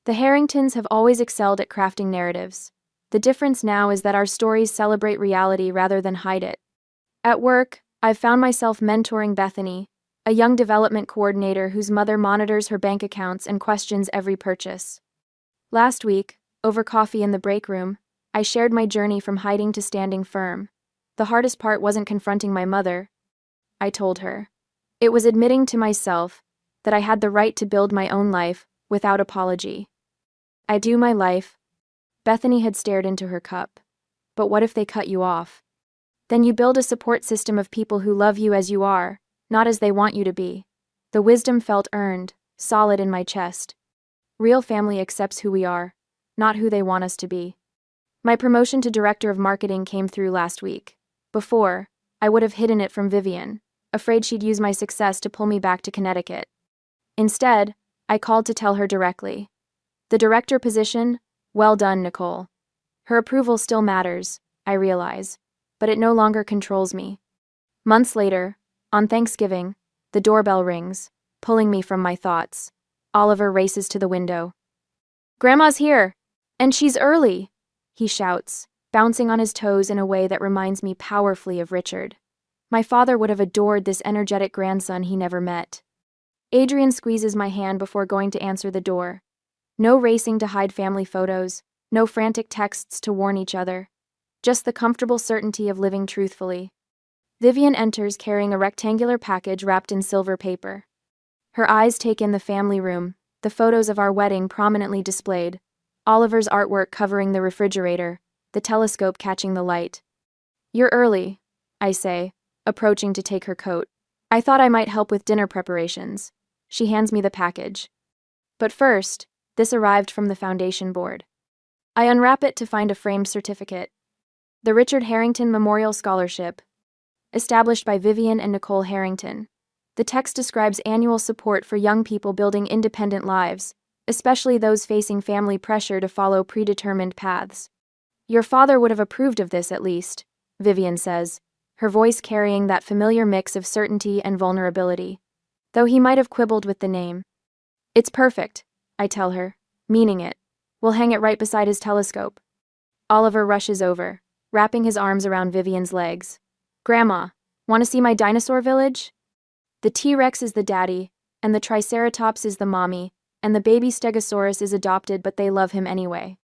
The Harringtons have always excelled at crafting narratives. The difference now is that our stories celebrate reality rather than hide it. At work, I've found myself mentoring Bethany, a young development coordinator whose mother monitors her bank accounts and questions every purchase. Last week, over coffee in the break room, I shared my journey from hiding to standing firm. The hardest part wasn't confronting my mother, I told her. It was admitting to myself that I had the right to build my own life without apology. "I do my life." Bethany had stared into her cup. "But what if they cut you off?" "Then you build a support system of people who love you as you are, not as they want you to be." The wisdom felt earned, solid in my chest. Real family accepts who we are, not who they want us to be. My promotion to director of marketing came through last week. Before, I would have hidden it from Vivian, afraid she'd use my success to pull me back to Connecticut. Instead, I called to tell her directly. The director position? Well done, Nicole. Her approval still matters, I realize, but it no longer controls me. Months later, on Thanksgiving, the doorbell rings, pulling me from my thoughts. Oliver races to the window. "Grandma's here! And she's early!" he shouts, bouncing on his toes in a way that reminds me powerfully of Richard. My father would have adored this energetic grandson he never met. Adrian squeezes my hand before going to answer the door. No racing to hide family photos, no frantic texts to warn each other. Just the comfortable certainty of living truthfully. Vivian enters carrying a rectangular package wrapped in silver paper. Her eyes take in the family room, the photos of our wedding prominently displayed, Oliver's artwork covering the refrigerator, the telescope catching the light. "You're early," I say, approaching to take her coat. "I thought I might help with dinner preparations." She hands me the package. But first, this arrived from the foundation board. I unwrap it to find a framed certificate. The Richard Harrington Memorial Scholarship, established by Vivian and Nicole Harrington. The text describes annual support for young people building independent lives, especially those facing family pressure to follow predetermined paths. "Your father would have approved of this at least," Vivian says, her voice carrying that familiar mix of certainty and vulnerability, though he might have quibbled with the name. "It's perfect," I tell her, meaning it. "We'll hang it right beside his telescope." Oliver rushes over, wrapping his arms around Vivian's legs. "Grandma, want to see my dinosaur village? The T-Rex is the daddy, and the Triceratops is the mommy, and the baby Stegosaurus is adopted but they love him anyway."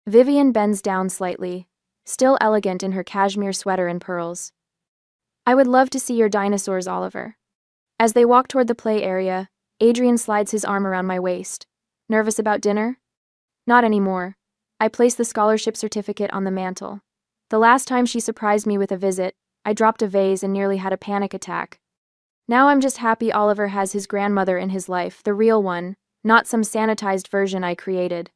Vivian bends down slightly, still elegant in her cashmere sweater and pearls. "I would love to see your dinosaurs, Oliver." As they walk toward the play area, Adrian slides his arm around my waist. "Nervous about dinner?" "Not anymore." I place the scholarship certificate on the mantel. The last time she surprised me with a visit, I dropped a vase and nearly had a panic attack. Now I'm just happy Oliver has his grandmother in his life, the real one, not some sanitized version I created.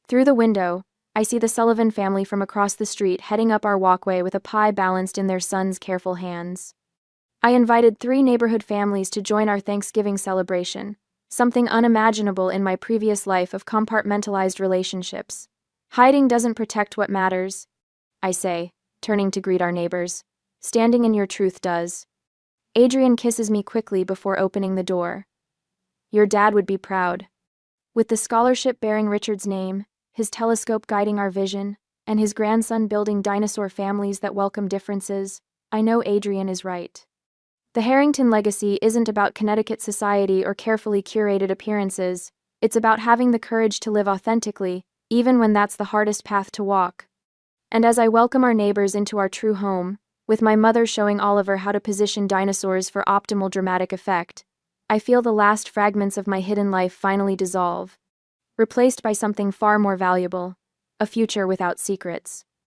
Through the window, I see the Sullivan family from across the street heading up our walkway with a pie balanced in their son's careful hands. I invited 3 neighborhood families to join our Thanksgiving celebration, something unimaginable in my previous life of compartmentalized relationships. "Hiding doesn't protect what matters," I say, turning to greet our neighbors. "Standing in your truth does." Adrian kisses me quickly before opening the door. "Your dad would be proud." With the scholarship bearing Richard's name, his telescope guiding our vision, and his grandson building dinosaur families that welcome differences, I know Adrian is right. The Harrington legacy isn't about Connecticut society or carefully curated appearances. It's about having the courage to live authentically, even when that's the hardest path to walk. And as I welcome our neighbors into our true home, with my mother showing Oliver how to position dinosaurs for optimal dramatic effect, I feel the last fragments of my hidden life finally dissolve, replaced by something far more valuable, a future without secrets.